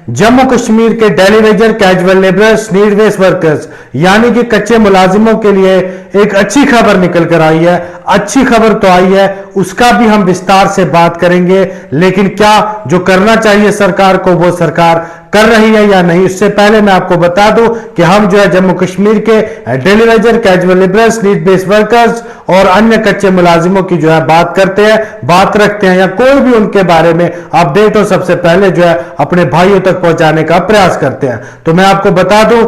जम्मू कश्मीर के daily Vaser, casual labourers, need based workers यानी कि कच्चे मुलाजिमों के लिए एक अच्छी खबर निकल कर आई है। अच्छी खबर तो आई है, उसका भी हम विस्तार से बात करेंगे, लेकिन क्या जो करना चाहिए सरकार को वो सरकार कर रही है या नहीं, उससे पहले मैं आपको बता दूं कि हम जो है जम्मू कश्मीर के daily Vaser, casual labourers, need based workers और अन्य कच्चे मुलाजिमों की जो है बात करते हैं, बात रखते हैं या कोई भी उनके बारे में अपडेट हो सबसे पहले जो है अपने भाइयों तक पहुंचाने का प्रयास करते हैं। तो मैं आपको बता दूं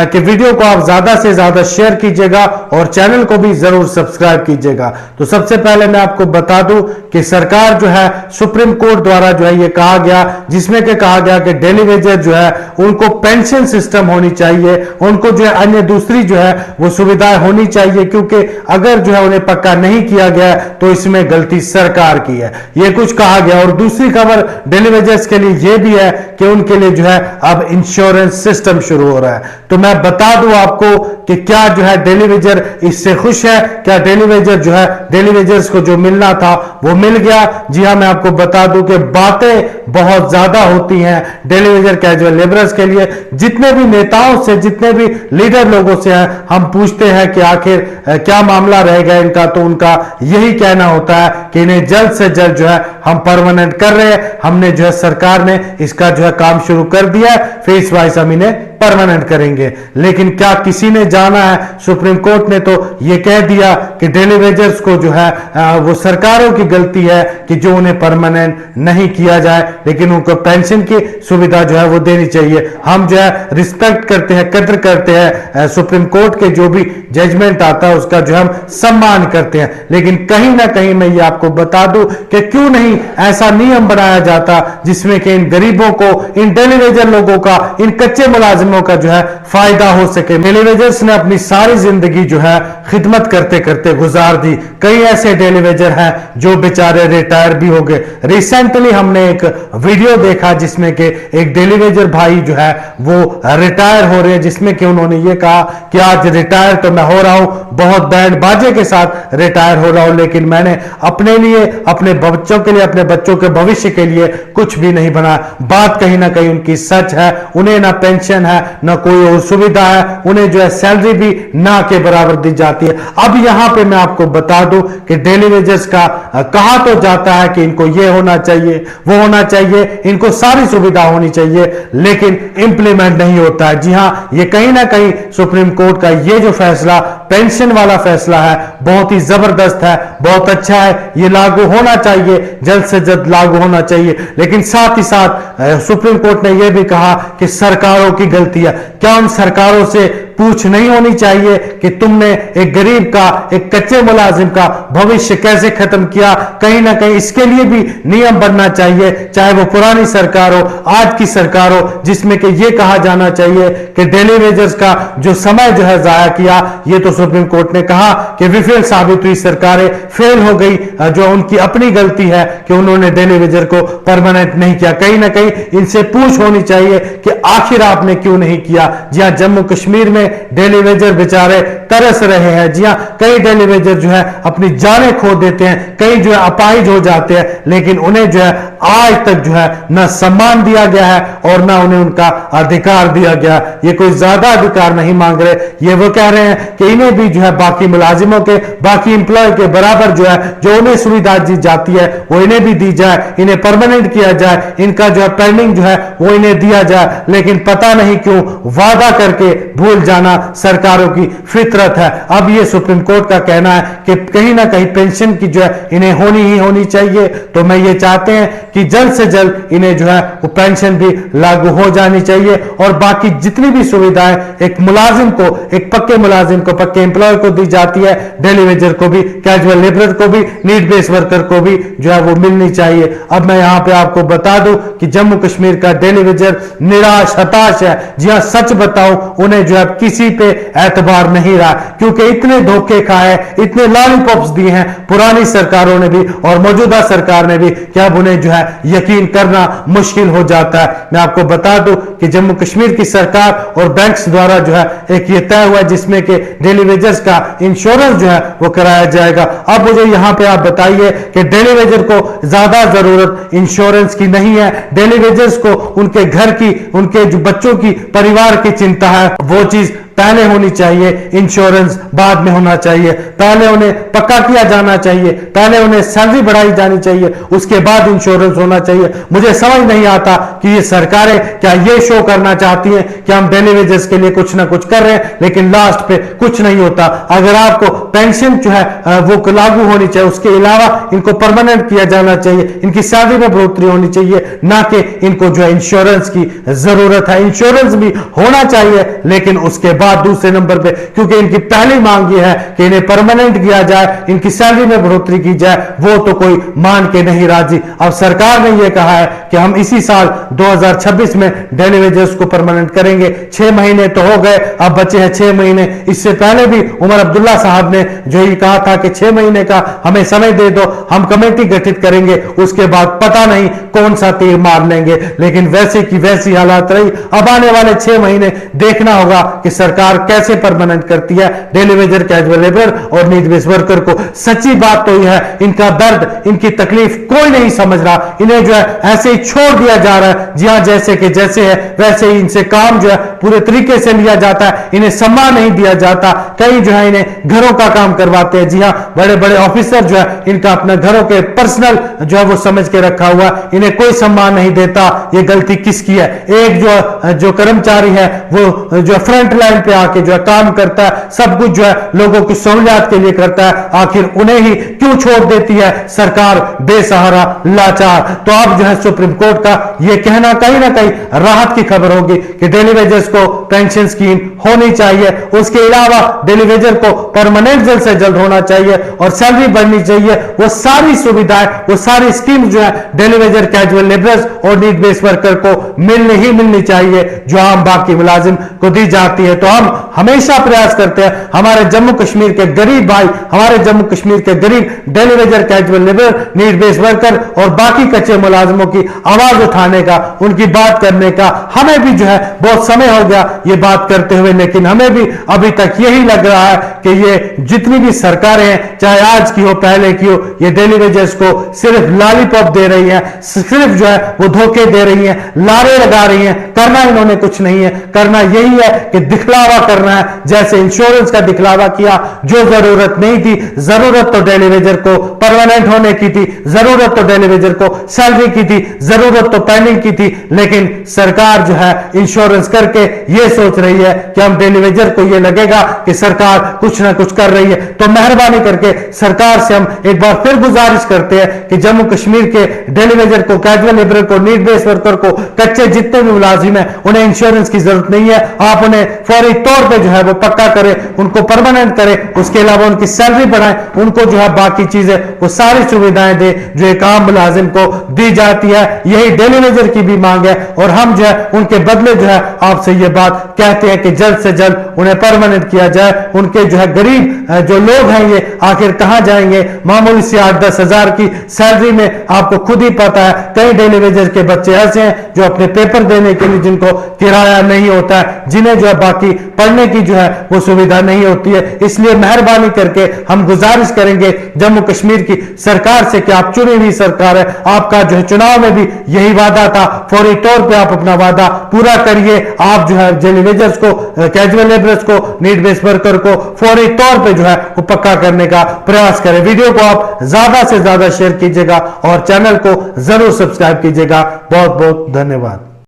कि वीडियो को आप ज्यादा से ज्यादा शेयर कीजिएगा और चैनल को भी जरूर सब्सक्राइब कीजिएगा। तो सबसे पहले मैं आपको बता दूं कि सरकार जो है सुप्रीम कोर्ट द्वारा जो है ये कहा गया, जिसमें कि कहा गया कि डेली वेजर जो है उनको पेंशन सिस्टम होनी चाहिए, उनको जो है अन्य दूसरी जो है वो सुविधाएं होनी चाहिए, क्योंकि अगर जो है उन्हें पक्का नहीं किया गया तो इसमें गलती सरकार की है, ये कुछ कहा गया। और दूसरी खबर डेली वेजर्स के लिए ये भी है कि उनके लिए जो है अब इंश्योरेंस सिस्टम शुरू हो रहा है। तो मैं बता दूं आपको कि क्या जो है डेली वेजर इससे खुश है, क्या डेली वेजर जो है डेली वेजर्स को जो मिलना था वो मिल गया। जी हां, मैं आपको बता दूं कि बातें बहुत ज्यादा होती हैं डेली वेजर, कैजुअल लेबरर्स के लिए। जितने भी नेताओं से, जितने भी लीडर लोगों से हैं, हम पूछते हैं कि आखिर क्या मामला रहेगा इनका, तो उनका यही कहना होता है कि इन्हें जल्द से जल्द जो है हम परमानेंट कर रहे हैं, हमने जो है सरकार ने इसका जो है काम शुरू कर दिया है, फेस वाइज हम इन्हें परमानेंट करेंगे। लेकिन क्या किसी ने जाना है? सुप्रीम कोर्ट ने तो यह कह दिया कि डेली वेजर्स को जो है वो सरकारों की गलती है कि जो उन्हें परमानेंट नहीं किया जाए, लेकिन उनको पेंशन की सुविधा जो है वो देनी चाहिए। हम जो है रिस्पेक्ट करते हैं, कदर करते हैं सुप्रीम कोर्ट के जो भी जजमेंट आता है उसका जो हम सम्मान करते हैं, लेकिन कहीं ना कहीं मैं ये आपको बता दूं कि क्यों नहीं ऐसा नियम बनाया जाता जिसमें कि इन गरीबों को, इन डेली वेजर लोगों का, इन कच्चे मुलाजिमों का जो है फायदा हो सके। डेली वेजर्स ने अपनी सारी जिंदगी जो है खिदमत करते करते गुजार दी। कई ऐसे डेली वेजर हैं जो बेचारे रिटायर भी हो गए। रिसेंटली हमने एक वीडियो देखा जिसमें कि एक डेली वेजर भाई जो है वो रिटायर हो रहे हैं, जिसमें कि उन्होंने ये कहा कि आज रिटायर तो मैं हो रहा हूं, बहुत बैंड बाजे के साथ रिटायर हो रहा हूं, लेकिन मैंने अपने लिए, अपने बच्चों के लिए, अपने बच्चों के भविष्य के लिए कुछ भी नहीं बना। बात कहीं ना कहीं उनकी सच है। उन्हें ना पेंशन है, ना कोई और सुविधा है, उन्हें जो है सैलरी भी ना के बराबर दी जाती है। अब यहां पे मैं आपको बता दूं कि डेली वेजर्स का कहा तो जाता है कि इनको ये होना चाहिए, वो होना चाहिए, इनको सारी सुविधा होनी चाहिए, लेकिन इंप्लीमेंट नहीं होता है। जी हां, ये कहीं ना कहीं सुप्रीम कोर्ट का ये जो फैसला, पेंशन वाला फैसला है, बहुत ही जबरदस्त है, बहुत अच्छा है, ये लागू होना चाहिए, जल्द से जल्द लागू होना चाहिए। लेकिन साथ ही साथ सुप्रीम कोर्ट ने यह भी कहा कि सरकारों की गलती है। क्या उन सरकारों से पूछ नहीं होनी चाहिए कि तुमने एक गरीब का, एक कच्चे मुलाजिम का भविष्य कैसे खत्म किया? कहीं ना कहीं इसके लिए भी नियम बनना चाहिए, चाहे वो पुरानी सरकार हो, आज की सरकार हो, जिसमें कि ये कहा जाना चाहिए कि डेली वेजर्स का जो समय जो है जाया किया, ये तो सुप्रीम कोर्ट ने कहा कि विफल साबित हुई, सरकारें फेल हो गई, जो उनकी अपनी गलती है कि उन्होंने डेली वेजर को परमानेंट नहीं किया। कहीं ना कहीं इनसे पूछ होनी चाहिए कि आखिर आपने क्यों नहीं किया। जी हां, जम्मू कश्मीर में डेली वेजर बेचारे तरस रहे हैं। जी हां, कई डेली वेजर जो है अपनी जानें खो देते हैं, कई जो है अपाहिज हो जाते हैं, लेकिन उन्हें जो है आज तक जो है ना सम्मान दिया गया है और ना उन्हें उनका अधिकार दिया गया। ये कोई ज्यादा अधिकार नहीं मांग रहे, ये वो कह रहे हैं कि इन्हें भी जो है बाकी मुलाजिमों के, बाकी इंप्लॉय के बराबर जो है जो उन्हें सुविधा दी जाती है वो इन्हें भी दी जाए, इन्हें परमानेंट किया जाए, इनका जो है पेंडिंग जो है वो इन्हें दिया जाए। लेकिन पता नहीं क्यों वादा करके भूल जाना सरकारों की फितरत है। अब ये सुप्रीम कोर्ट का कहना है कि कहीं ना कहीं पेंशन की जो है इन्हें होनी ही होनी चाहिए। तो मैं ये चाहते हैं कि जल्द से जल्द इन्हें जो है वो पेंशन भी लागू हो जानी चाहिए और बाकी जितनी भी सुविधाएं एक मुलाजिम को, एक पक्के मुलाजिम को, पक्के एम्प्लॉय को दी जाती है, डेली वेजर को भी, कैजुअल लेबर को भी, नीड बेस्ड वर्कर को भी जो है वो मिलनी चाहिए। अब मैं यहां पे आपको बता दूं कि जम्मू कश्मीर का डेली वेजर निराश, हताश है। जी हां, सच बताऊं, उन्हें जो है किसी पे एतबार नहीं रहा, क्योंकि इतने धोखे खाए, इतने लॉलीपॉप्स दिए हैं पुरानी सरकारों ने भी और मौजूदा सरकार ने भी कि अब उन्हें जो है यकीन करना मुश्किल हो जाता है। मैं आपको बता दूं कि जम्मू कश्मीर की सरकार और बैंक्स द्वारा जो है एक ये तय हुआ है जिसमें कि डेली वेजर्स का इंश्योरेंस जो है वो कराया जाएगा। अब मुझे यहां पे आप बताइए कि डेली वेजर को ज्यादा जरूरत इंश्योरेंस की नहीं है, डेली वेजर्स को उनके घर की, उनके जो बच्चों की, परिवार की चिंता है, वो चीज पहले होनी चाहिए, इंश्योरेंस बाद में होना चाहिए। पहले उन्हें पक्का किया जाना चाहिए, पहले उन्हें सैलरी बढ़ाई जानी चाहिए, उसके बाद इंश्योरेंस होना चाहिए। मुझे समझ नहीं आता कि ये सरकारें क्या ये शो करना चाहती हैं कि हम डेली वेजेस के लिए कुछ ना कुछ कर रहे हैं, लेकिन लास्ट पे कुछ नहीं होता। अगर आपको पेंशन जो है वो लागू होनी चाहिए, उसके अलावा इनको परमानेंट किया जाना चाहिए, इनकी सैलरी में बढ़ोतरी होनी चाहिए, ना कि इनको जो है इंश्योरेंस की जरूरत है। इंश्योरेंस भी होना चाहिए, लेकिन उसके बाद दूसरे नंबर पे, क्योंकि इनकी पहली मांग यह है कि इन्हें परमानेंट किया जाए, इनकी सैलरी में बढ़ोतरी की जाए, वो तो कोई मान के नहीं राजी। अब सरकार ने यह कहा है कि हम इसी साल 2026 में डेली वेजेस को परमानेंट करेंगे। 6 महीने तो हो गए, अब बचे हैं 6 महीने। इससे पहले भी उमर अब्दुल्ला साहब ने जो ये कहा था कि 6 महीने का हमें समय दे दो, हम कमेटी गठित करेंगे, उसके बाद पता नहीं कौन सा तीर मार लेंगे। लेकिन वैसे की वैसी हालात रही। अब आने वाले 6 महीने देखना होगा कि सरकार कैसे परमानेंट करती है डेली वेजर, कैजुअल लेबर और नीड बेस्ड वर्कर को। सच्ची बात तो यह है, इनका दर्द, इनकी तकलीफ कोई नहीं समझ रहा। इन्हें जो है ऐसे ही छोड़ दिया जा रहा है, जी हां, जैसे कि जैसे है वैसे ही इनसे काम जो है पूरे तरीके से लिया जाता है, इन्हें सम्मान नहीं दिया जाता। कई जो है इन्हें घरों का काम करवाते हैं। जी हां, बड़े बड़े ऑफिसर जो है इनका अपना घरों के पर्सनल जो है वो समझ के रखा हुआ, इन्हें कोई सम्मान नहीं देता। ये गलती किसकी है? एक जो कर्मचारी है वो जो फ्रंट लाइन पे आके जो है काम करता है, सब कुछ जो है लोगों की सहूलियत के लिए करता है, आखिर उन्हें ही क्यों छोड़ देती है सरकार बेसहारा, लाचार? तो अब जो है सुप्रीम कोर्ट का यह कहना कहीं ना कहीं राहत की खबर होगी कि डेली वेजर्स को पेंशन स्कीम होनी चाहिए। उसके अलावा डेली वेजर को परमानेंट जल्द से जल्द होना चाहिए और सैलरी बढ़नी चाहिए। वो सारी सुविधाएं, वो सारी स्कीम जो है डेली वेजर, कैजुअल लेबरर्स और नीड बेस्ड वर्कर को मिलनी चाहिए जो आम बाकी मुलाजिम को दी जाती है। तो हम हमेशा प्रयास करते हैं हमारे जम्मू कश्मीर के गरीब भाई, हमारे जम्मू कश्मीर के गरीब daily Vaser, casual labour, need based worker और बाकी कच्चे मुलाजिमों की आवाज उठाने का, उनकी बात करने का। हमें भी जो है बहुत समय हो गया ये बात करते हुए, लेकिन हमें भी अभी तक यही लग रहा है कि ये जितनी भी सरकारें हैं, चाहे आज की हो, पहले की हो, ये डेली वेजर्स को सिर्फ लॉलीपॉप दे रही है, सिर्फ जो है वो धोखे दे रही है, लारे लगा रही है। करना इन्होंने कुछ नहीं है, करना यही है कि दिखलावा करना है, जैसे इंश्योरेंस का दिखलावा किया, जो जरूरत नहीं थी। जरूरत तो डेली वेजर को परमानेंट होने की थी, जरूरत तो डेली वेजर को सैलरी की थी, जरूरत तो पेंडिंग की थी, लेकिन सरकार जो है इंश्योरेंस करके ये सोच रही है कि हम डेली वेजर को ये लगेगा कि सरकार कुछ ना कुछ कर रही है। तो मेहरबानी करके सरकार से हम एक बार फिर गुजारिश करते हैं कि जम्मू कश्मीर के डेली वेजर को, कैजुअल लेबर को, नीड बेस्ड वर्कर को, कच्चे जितने भी मुलाजिम है, उन्हें इंश्योरेंस की जरूरत नहीं है। आप उन्हें फौरी तौर पे जो है वो पक्का करें, उनको परमानेंट करें, उसके अलावा उनकी सैलरी बढ़ाएं, उनको जो है बाकी चीजें वो सारी सुविधाएं दे जो एक आम मुलाजिम को दी जाती है। यही डेली वेजर की भी मांग है और हम जो है उनके बदले जो है आपसे ये बात कहते हैं कि जल्द से जल्द उन्हें परमानेंट किया जाए। उनके जो है गरीब जो लोग हैं ये आखिर कहां जाएंगे? मामूली से 8-10 हजार की सैलरी में आपको खुद ही पता है कई डेली वेजर के बच्चे ऐसे हैं जो अपने पेपर देने के लिए जिनको किराया नहीं होता है, जिन्हें जो है बाकी पढ़ने की जो है वो सुविधा नहीं होती है। इसलिए मेहरबानी करके हम गुजारिश करेंगे जम्मू कश्मीर की सरकार से कि आप चुनी हुई सरकार है, आपका जो है चुनाव में भी यही वादा था, फौरी तौर पे आप अपना वादा पूरा करिए। आप जो है डेली वेजर्स को, कैजुअल लेबरर्स को, नीड बेस्ड वर्कर को फौरी तौर पे जो है वो पक्का करने का प्रयास करें। वीडियो को आप ज्यादा से ज्यादा शेयर कीजिएगा और चैनल को जरूर सब्सक्राइब कीजिएगा। बहुत बहुत धन्यवाद।